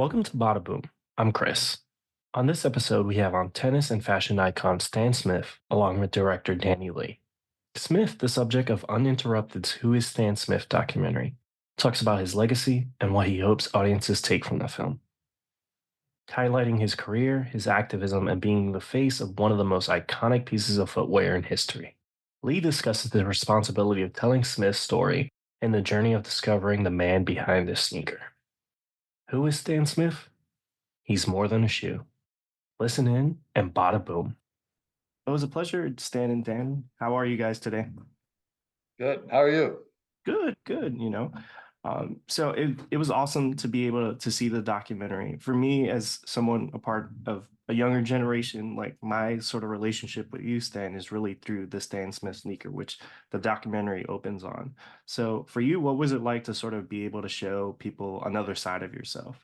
Welcome to Badaboom. I'm Chris. On this episode, we have on tennis and fashion icon Stan Smith, along with director Danny Lee. Smith, the subject of Uninterrupted's Who is Stan Smith documentary, talks about his legacy and what he hopes audiences take from the film, highlighting his career, his activism, and being the face of one of the most iconic pieces of footwear in history. Lee discusses the responsibility of telling Smith's story and the journey of discovering the man behind this sneaker. Who is Stan Smith? He's more than a shoe. Listen in and bada boom. It was a pleasure, Stan and Dan. How are you guys today? Good. How are you? Good, good. So it was awesome to be able to see the documentary. For me, as someone a part of a younger generation, like my sort of relationship with you, Stan, is really through the Stan Smith sneaker, which the documentary opens on. So for you, what was it like to sort of be able to show people another side of yourself?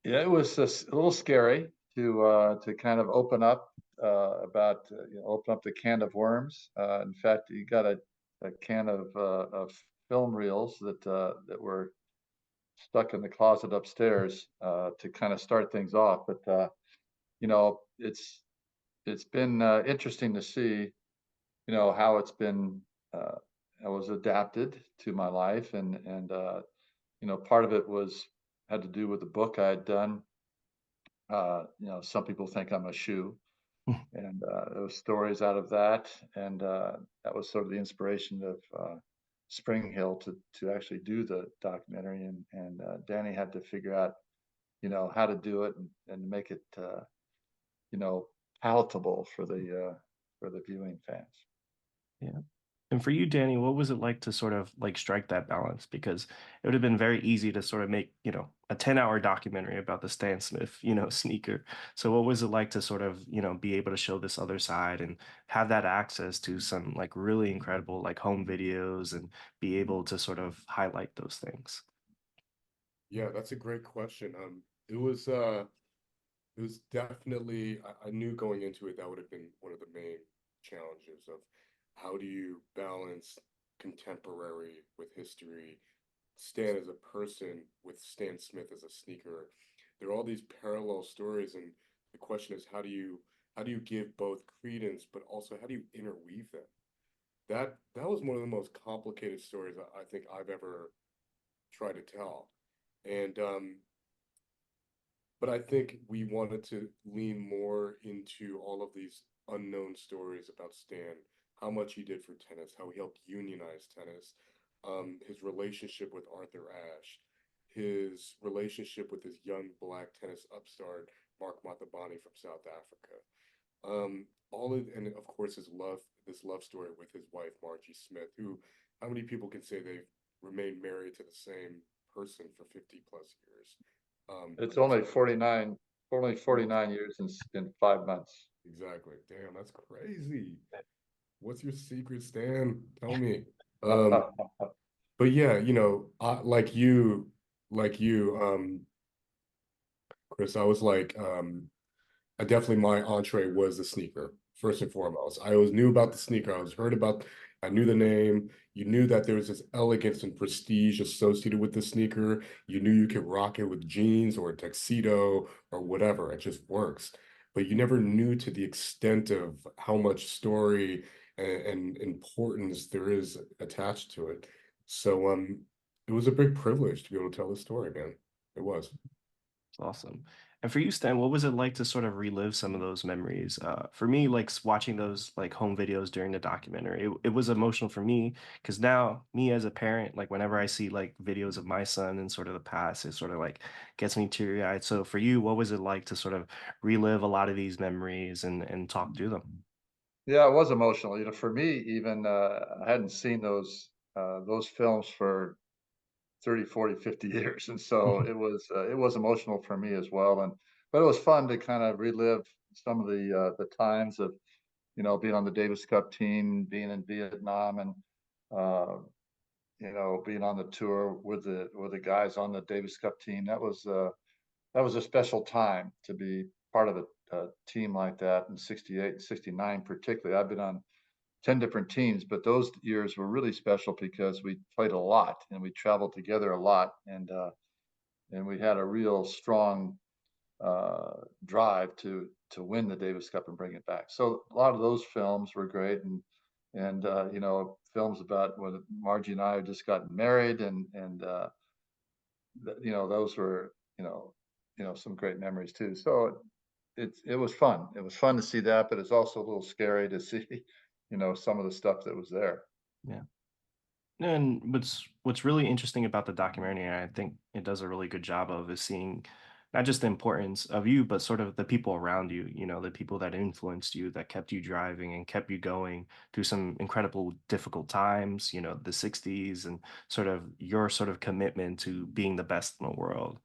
Yeah, it was a little scary to kind of open up about open up the can of worms. In fact, you got a can of film reels that were stuck in the closet upstairs to kind of start things off. But it's been interesting to see how it's been uh, I was adapted to my life, and part of it was had to do with the book I had done. Some people think I'm a shoe, and there was stories out of that, and that was sort of the inspiration of Spring Hill to actually do the documentary, and Danny had to figure out how to do it and make it you know palatable for the viewing fans. Yeah. And for you, Danny, what was it like to sort of like strike that balance? Because it would have been very easy to sort of make, a 10-hour documentary about the Stan Smith, sneaker. So what was it like to sort of, be able to show this other side and have that access to some like really incredible like home videos and be able to sort of highlight those things? Yeah, that's a great question. It was definitely I knew going into it that would have been one of the main challenges of how do you balance contemporary with history, Stan as a person with Stan Smith as a sneaker. There are all these parallel stories, and the question is how do you give both credence, but also how do you interweave them? That was one of the most complicated stories I think I've ever tried to tell. And but I think we wanted to lean more into all of these unknown stories about Stan, how much he did for tennis, how he helped unionize tennis, his relationship with Arthur Ashe, his relationship with his young black tennis upstart, Mark Matabani from South Africa. And of course this love story with his wife, Margie Smith, who, how many people can say they've remained married to the same person for 50 plus years? It's That's only almost 49 years in 5 months. exactly. Damn, that's crazy. What's your secret, Stan? Tell me. Um, but yeah, like you, Chris, I was like, I definitely my entree was the sneaker first and foremost. I always knew about the sneaker. I knew the name. You knew that there was this elegance and prestige associated with the sneaker. You knew you could rock it with jeans or a tuxedo or whatever. It just works. But you never knew to the extent of how much story and importance there is attached to it. So it was a big privilege to be able to tell this story, man. It was. Awesome. And for you, Stan, what was it like to sort of relive some of those memories? For me, like watching those like home videos during the documentary, it was emotional for me because now me as a parent, like whenever I see like videos of my son and sort of the past, it sort of like gets me teary-eyed. So for you, what was it like to sort of relive a lot of these memories and talk through them? Yeah, it was emotional. For me, even I hadn't seen those films for 30, 40, 50 years, and so it was emotional for me as well. And but it was fun to kind of relive some of the times of being on the Davis Cup team, being in Vietnam, and uh, being on the tour with the guys on the Davis Cup team. That was a special time to be part of a team like that in 68 and 69 particularly. I've been on 10 different teams, but those years were really special because we played a lot and we traveled together a lot. And and we had a real strong drive to win the Davis Cup and bring it back. So a lot of those films were great, and you know, films about when Margie and I had just gotten married, and you know, those were you know some great memories too. So it was fun. It was fun to see that, but it's also a little scary to see you know some of the stuff that was there. Yeah. And what's really interesting about the documentary, and I think it does a really good job of, is seeing not just the importance of you, but sort of the people around you, the people that influenced you, that kept you driving and kept you going through some incredible difficult times, the 60s, and sort of your sort of commitment to being the best in the world.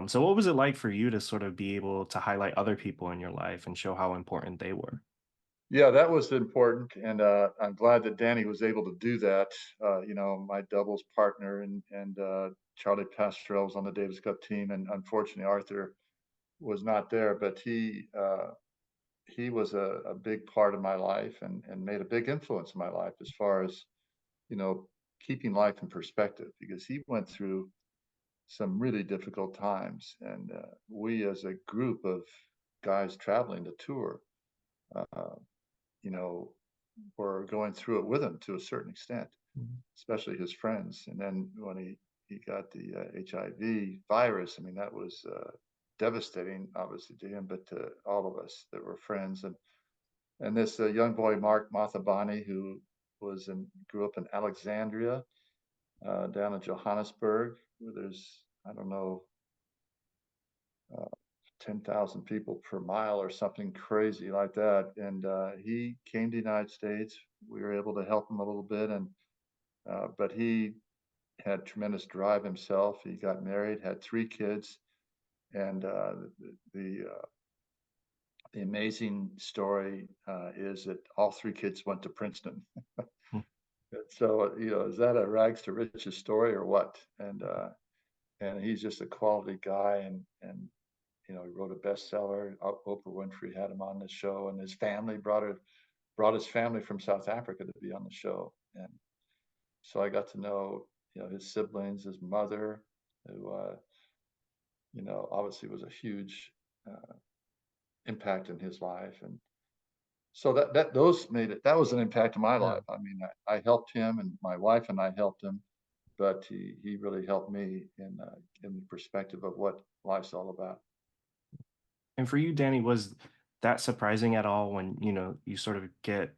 So what was it like for you to sort of be able to highlight other people in your life and show how important they were? Yeah, that was important, and I'm glad that Danny was able to do that. You know, my doubles partner and Charlie Pastrell was on the Davis Cup team, and unfortunately Arthur was not there, but he was a big part of my life and made a big influence in my life as far as you know keeping life in perspective because he went through some really difficult times, and we as a group of guys traveling the tour. Uh, you know, were going through it with him to a certain extent, Mhm. especially his friends. And then when he got the HIV virus, I mean, that was devastating, obviously to him, but to all of us that were friends. And this young boy, Mark Mathabani, who grew up in Alexandria, down in Johannesburg, where there's I don't know uh, 10,000 people per mile or something crazy like that. And he came to the United States. We were able to help him a little bit, and but he had tremendous drive himself. He got married, had 3 kids, and the amazing story is that all 3 kids went to Princeton. So you know, is that a rags to riches story or what? And he's just a quality guy, and you know, he wrote a bestseller. Oprah Winfrey had him on the show, and his family brought his family from South Africa to be on the show. And so I got to know, you know, his siblings, his mother, who, you know, obviously was a huge uh, impact in his life. And so that those made it. That was an impact in my Yeah. life. I mean, I helped him, and my wife and I helped him, but he really helped me in the perspective of what life's all about. And for you, Danny, was that surprising at all when, you sort of get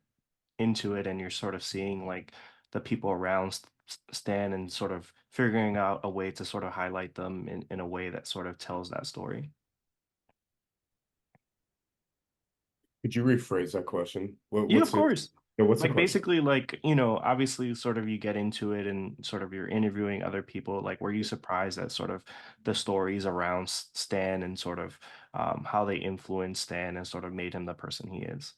into it and you're sort of seeing like the people around Stan and sort of figuring out a way to sort of highlight them in a way that sort of tells that story? Could you rephrase that question? Yeah, of What's it? course. Yeah, what's the Like question? basically like, obviously sort of you get into it and sort of you're interviewing other people. Like, were you surprised at sort of the stories around Stan and sort of how they influenced Stan and sort of made him the person he is?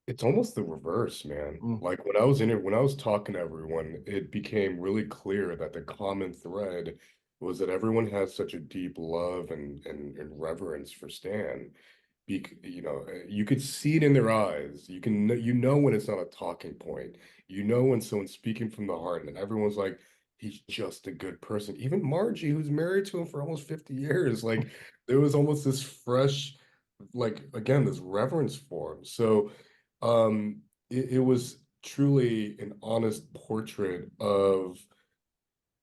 It's almost the reverse, man. Mm, Like when I was in it, when I was talking to everyone, it became really clear that the common thread was that everyone has such a deep love and reverence for Stan. You could see it in their eyes. You know when it's not a talking point. You know when someone's speaking from the heart, and everyone's like, he's just a good person. Even Margie, who's married to him for almost 50 years, like there was almost this fresh, like again, this reverence for him. So it was truly an honest portrait of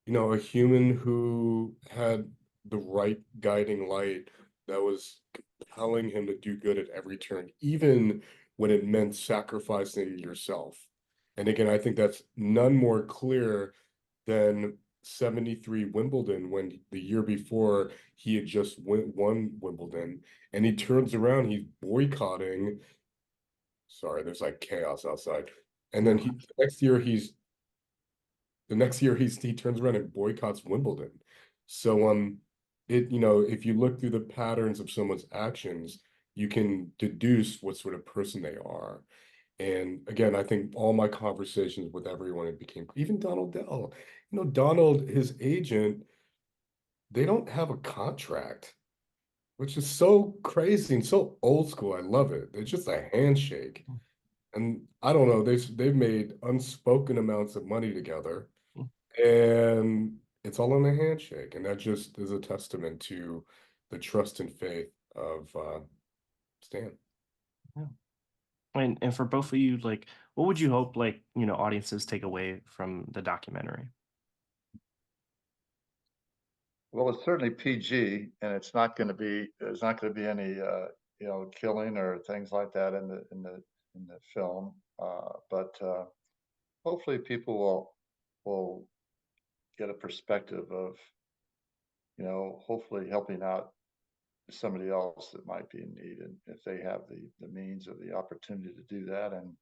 a human who had the right guiding light that was compelling him to do good at every turn, even when it meant sacrificing yourself. And again, I think that's none more clear than 73 Wimbledon when the year before he had just won Wimbledon and he turns around, he's boycotting. Sorry, there's like chaos outside. And then no. the next year he turns around and boycotts Wimbledon. So if you look through the patterns of someone's actions, you can deduce what sort of person they are. And again, I think all my conversations with everyone, it became even Donald Dell. Donald, his agent, they don't have a contract, which is so crazy and so old school. I love it. It's just a handshake. And I don't know, they've made unspoken amounts of money together. And it's all in a handshake, and that just is a testament to the trust and faith of Stan. Yeah. And for both of you, like, what would you hope, like, audiences take away from the documentary? Well, it's certainly PG, and there's not going to be any killing or things like that in the film. But hopefully, people will get a perspective of hopefully helping out somebody else that might be in need, and if they have the means or the opportunity to do that. And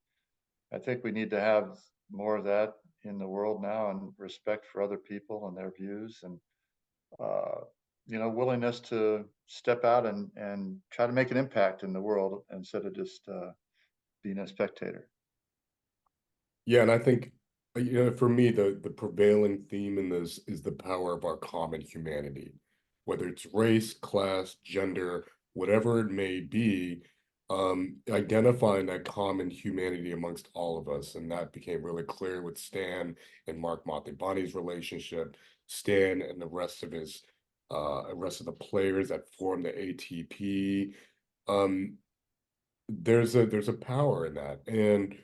I think we need to have more of that in the world now, and respect for other people and their views, and uh, willingness to step out and try to make an impact in the world instead of just being a spectator. Yeah, and I think for me, the prevailing theme in this is the power of our common humanity, whether it's race, class, gender, whatever it may be, identifying that common humanity amongst all of us, and that became really clear with Stan and Mark Montalbani's relationship, Stan and the rest of the players that form the ATP. Um, there's a power in that, and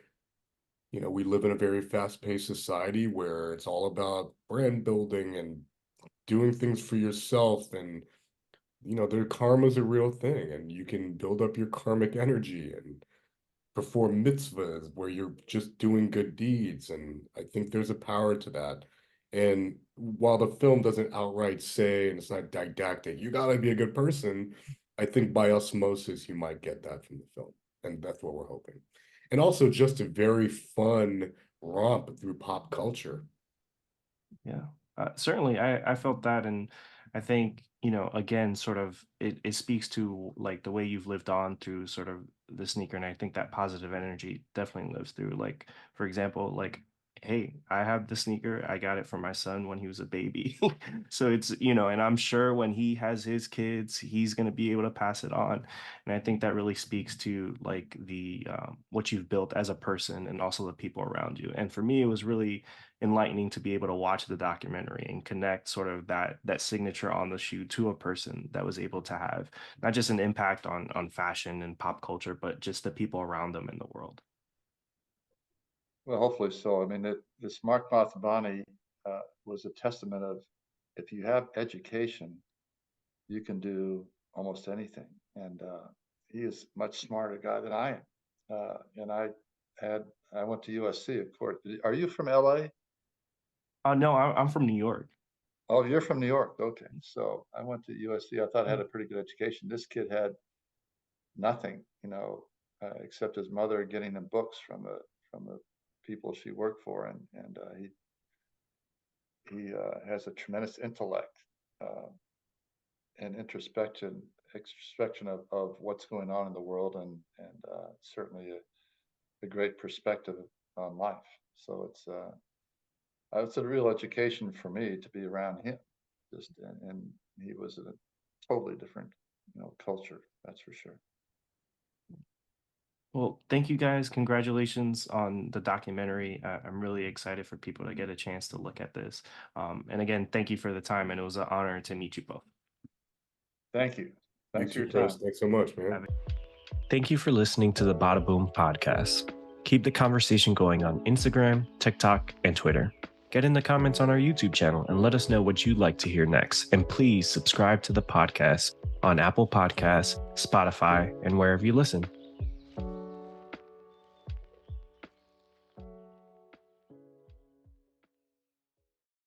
we live in a very fast-paced society where it's all about brand building and doing things for yourself. And, their karma is a real thing, and you can build up your karmic energy and perform mitzvahs where you're just doing good deeds. And I think there's a power to that. And while the film doesn't outright say, and it's not didactic, you gotta be a good person, I think by osmosis, you might get that from the film. And that's what we're hoping. And also just a very fun romp through pop culture. Yeah, certainly. I felt that, and I think again, sort of, it speaks to like the way you've lived on through sort of the sneaker, and I think that positive energy definitely lives through. Like, for example, like, hey, I have the sneaker. I got it for my son when he was a baby, so it's and I'm sure when he has his kids, he's gonna be able to pass it on, and I think that really speaks to like the what you've built as a person and also the people around you. And for me, it was really enlightening to be able to watch the documentary and connect sort of that signature on the shoe to a person that was able to have not just an impact on fashion and pop culture, but just the people around them in the world. Well, hopefully so. I mean, this Mark Mathabani was a testament of, if you have education, you can do almost anything. And he is a much smarter guy than I am. And had I went to USC, of course. Are you from LA? No, I'm from New York. Oh, you're from New York. Okay. So I went to USC. I thought I had a pretty good education. This kid had nothing, except his mother getting him books from the people she worked for, and he has a tremendous intellect uh, and introspection of what's going on in the world, and certainly a great perspective on life. So it's a real education for me to be around him. And he was a totally different culture, that's for sure. Well, thank you guys. Congratulations on the documentary. I'm really excited for people to get a chance to look at this. And again, thank you for the time, and it was an honor to meet you both. Thank you. You Thanks for too, your Chris. time. Thanks so much, man. Thank you for listening to the Badaboom podcast. Keep the conversation going on Instagram, TikTok, and Twitter. Get in the comments on our YouTube channel and let us know what you'd like to hear next. And please subscribe to the podcast on Apple Podcasts, Spotify, and wherever you listen.